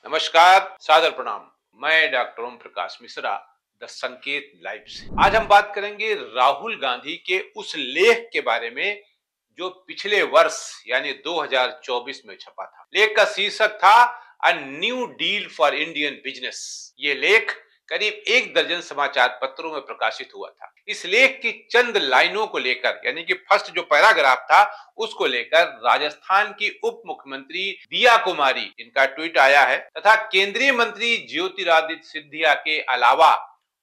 नमस्कार, सादर प्रणाम। मैं doctor Om Prakash Mishra, the Sanket live से। आज हम बात करेंगे राहुल गांधी के उस लेख के बारे में जो पिछले वर्ष यानी 2024 में छपा था। लेख का शीर्षक था a new deal for Indian business. ये लेख करीब 1 दर्जन समाचार पत्रों में प्रकाशित हुआ था। इस लेख की चंद लाइनों को लेकर यानी कि फर्स्ट जो पैराग्राफ था उसको लेकर राजस्थान की उप मुख्यमंत्री दिया कुमारी, इनका ट्वीट आया है, तथा केंद्रीय मंत्री ज्योतिरादित्य सिंधिया के अलावा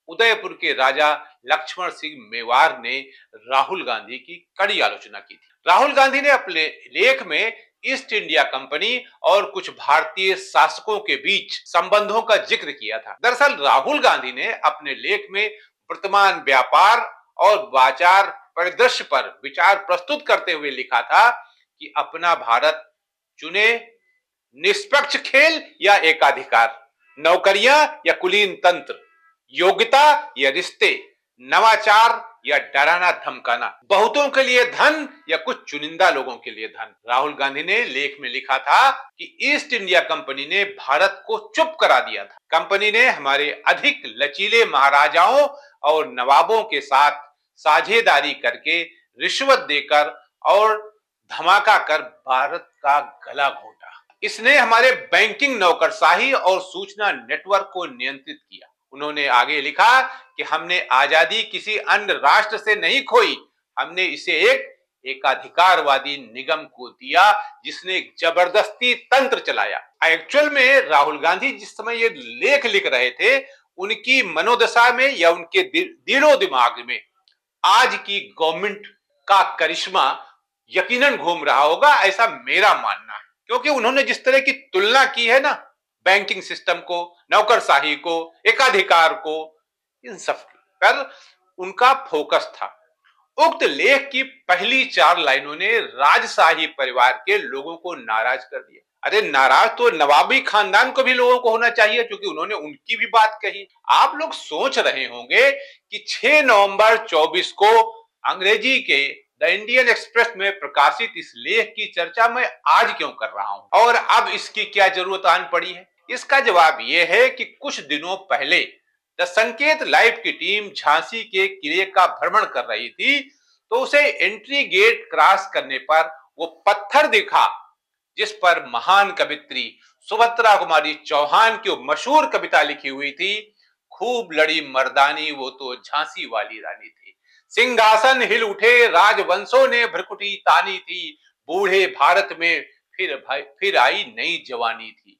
उदयपुर के राजा लक्ष्मण सिंह मेवार ने राहुल गांधी की कड़ी आलोचना की थी। राहुल गांधी ने अपने लेख में ईस्ट इंडिया कंपनी और कुछ भारतीय शासकों के बीच संबंधों का जिक्र किया था। दरअसल राहुल गांधी ने अपने लेख में वर्तमान व्यापार और बाजार परिदृश्य पर विचार प्रस्तुत करते हुए लिखा था कि अपना भारत चुने निष्पक्ष खेल या एकाधिकार, नौकरियां या कुलीन तंत्र, योग्यता या रिश्ते, नवाचार या डराना धमकाना, बहुतों के लिए धन या कुछ चुनिंदा लोगों के लिए धन। राहुल गांधी ने लेख में लिखा था कि ईस्ट इंडिया कंपनी ने भारत को चुप करा दिया था। कंपनी ने हमारे अधिक लचीले महाराजाओं और नवाबों के साथ साझेदारी करके रिश्वत देकर और धमाका कर भारत का गला घोटा। इसने हमारे बैंकिंग नौकरशाही और सूचना नेटवर्क को नियंत्रित किया। उन्होंने आगे लिखा कि हमने आजादी किसी अन्य राष्ट्र से नहीं खोई, हमने इसे एक एकाधिकारवादी निगम को दिया जिसने एक जबरदस्ती तंत्र चलाया। एक्चुअल में राहुल गांधी जिस समय ये लेख लिख रहे थे, उनकी मनोदशा में या उनके दिलो दिमाग में आज की गवर्नमेंट का करिश्मा यकीनन घूम रहा होगा, ऐसा मेरा मानना है। क्योंकि उन्होंने जिस तरह की तुलना की है ना, बैंकिंग सिस्टम को, नौकरशाही को, एकाधिकार को, इन सब पर उनका फोकस था। उक्त लेख की पहली 4 लाइनों ने राजशाही परिवार के लोगों को नाराज कर दिया। अरे नाराज तो नवाबी खानदान को भी लोगों को होना चाहिए, क्योंकि उन्होंने उनकी भी बात कही। आप लोग सोच रहे होंगे कि 6 नवंबर 24 को अंग्रेजी के द इंडियन एक्सप्रेस में प्रकाशित इस लेख की चर्चा मैं आज क्यों कर रहा हूं और अब इसकी क्या जरूरत आन पड़ी है। इसका जवाब यह है कि कुछ दिनों पहले द संकेत लाइव की टीम झांसी के किले का भ्रमण कर रही थी, तो उसे एंट्री गेट क्रॉस करने पर वो पत्थर दिखा जिस पर महान कवित्री सुभद्रा कुमारी चौहान की मशहूर कविता लिखी हुई थी, खूब लड़ी मर्दानी वो तो झांसी वाली रानी थी, सिंहासन हिल उठे राजवंशों ने भ्रकुटी तानी थी, बूढ़े भारत में फिर आई नई जवानी थी,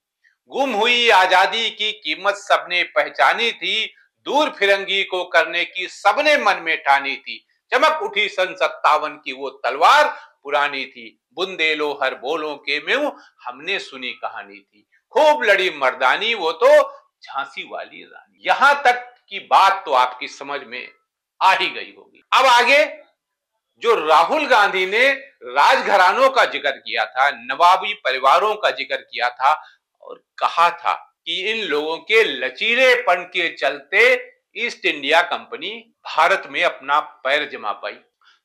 गुम हुई आजादी की कीमत सबने पहचानी थी, दूर फिरंगी को करने की सबने मन में ठानी थी, चमक उठी सन 57 की वो तलवार पुरानी थी, बुंदेलो हर बोलों के में हमने सुनी कहानी थी, खूब लड़ी मर्दानी वो तो झांसी वाली रानी। यहां तक की बात तो आपकी समझ में आ ही गई होगी। अब आगे जो राहुल गांधी ने राजघरानों का जिक्र किया था, नवाबी परिवारों का जिक्र किया था और कहा था कि इन लोगों के लचीलेपन के चलते ईस्ट इंडिया कंपनी भारत में अपना पैर जमा पाई,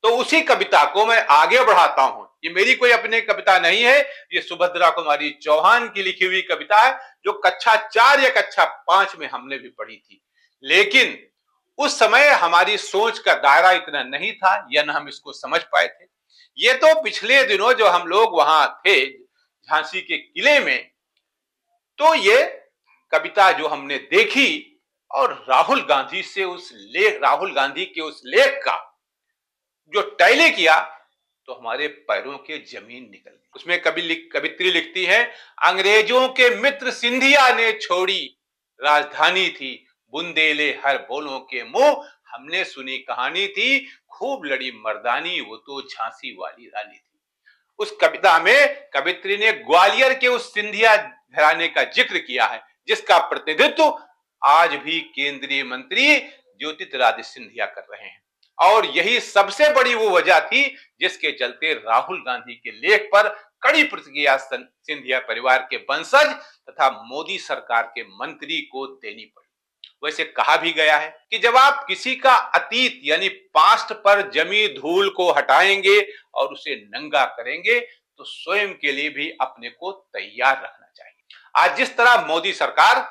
तो उसी कविता को मैं आगे बढ़ाता हूं। ये मेरी कोई अपनी कविता नहीं है, ये सुभद्रा कुमारी चौहान की लिखी हुई कविता है जो कक्षा 4 या कक्षा 5 में हमने भी पढ़ी थी। लेकिन उस समय हमारी सोच का दायरा इतना नहीं था या न हम इसको समझ पाए थे। ये तो पिछले दिनों जो हम लोग वहां थे झांसी के किले में, तो ये कविता जो हमने देखी और राहुल गांधी के उस लेख का जो टैली किया, तो हमारे पैरों के जमीन निकल गई। उसमें कवित्री लिखती है, अंग्रेजों के मित्र सिंधिया ने छोड़ी राजधानी थी, बुंदेले हर बोलों के मुंह हमने सुनी कहानी थी, खूब लड़ी मर्दानी वो तो झांसी वाली रानी थी। उस कविता में कवित्री ने ग्वालियर के उस सिंधिया घराने का जिक्र किया है जिसका प्रतिनिधित्व आज भी केंद्रीय मंत्री ज्योतिरादित्य सिंधिया कर रहे हैं, और यही सबसे बड़ी वो वजह थी जिसके चलते राहुल गांधी के लेख पर कड़ी प्रतिक्रिया सिंधिया परिवार के वंशज तथा मोदी सरकार के मंत्री को देनी पड़ी। वैसे कहा भी गया है कि जब आप किसी का अतीत यानी पास्ट पर जमी धूल को हटाएंगे और उसे नंगा करेंगे, तो स्वयं के लिए भी अपने को तैयार रखना चाहिए। आज जिस तरह मोदी सरकार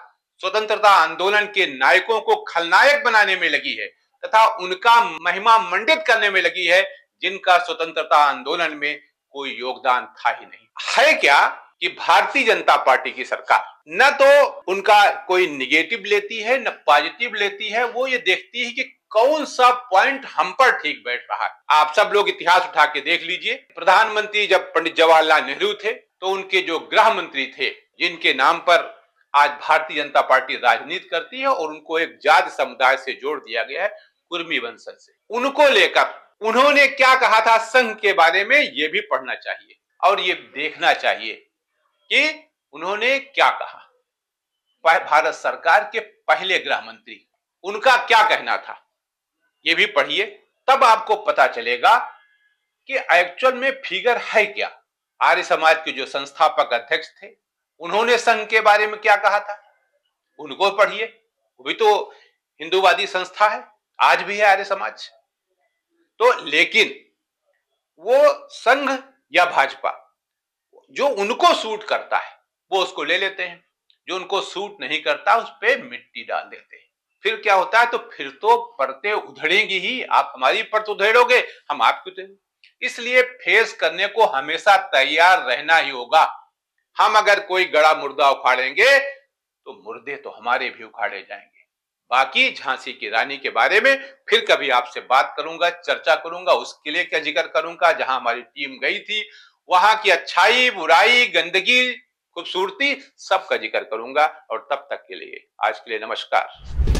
स्वतंत्रता आंदोलन के नायकों को खलनायक बनाने में लगी है तथा उनका महिमा मंडित करने में लगी है, जिनका स्वतंत्रता आंदोलन में कोई योगदान था ही नहीं। है क्या कि भारतीय जनता पार्टी की सरकार न तो उनका कोई निगेटिव लेती है न पॉजिटिव लेती है, वो ये देखती है कि कौन सा पॉइंट हम पर ठीक बैठ रहा है। आप सब लोग इतिहास उठा के देख लीजिए, प्रधानमंत्री जब पंडित जवाहरलाल नेहरू थे तो उनके जो गृह मंत्री थे, जिनके नाम पर आज भारतीय जनता पार्टी राजनीति करती है और उनको एक जाति समुदाय से जोड़ दिया गया है, कुर्मी वंशज से, उनको लेकर उन्होंने क्या कहा था संघ के बारे में, ये भी पढ़ना चाहिए और ये देखना चाहिए कि उन्होंने क्या कहा। भारत सरकार के पहले गृह मंत्री, उनका क्या कहना था, ये भी पढ़िए, तब आपको पता चलेगा कि एक्चुअल में फिगर है क्या। आर्य समाज के जो संस्थापक अध्यक्ष थे, उन्होंने संघ के बारे में क्या कहा था, उनको पढ़िए। वो भी तो हिंदूवादी संस्था है, आज भी है आर्य समाज। तो लेकिन वो संघ या भाजपा जो उनको सूट करता है वो उसको ले लेते हैं, जो उनको सूट नहीं करता उस पे मिट्टी डाल देते हैं। फिर क्या होता है, तो फिर तो परतें उधड़ेंगी ही, आप हमारी परत उधेड़ोगे, हम आपकी उधेड़ेंगे। इसलिए फेस करने को हमेशा तैयार रहना ही होगा। हम अगर कोई गड़ा मुर्दा उखाड़ेंगे तो मुर्दे तो हमारे भी उखाड़े जाएंगे। बाकी झांसी की रानी के बारे में फिर कभी आपसे बात करूंगा, चर्चा करूंगा, उस किले का जिक्र करूंगा जहां हमारी टीम गई थी, वहां की अच्छाई, बुराई, गंदगी, खूबसूरती, सब का जिक्र करूंगा। और तब तक के लिए आज के लिए नमस्कार।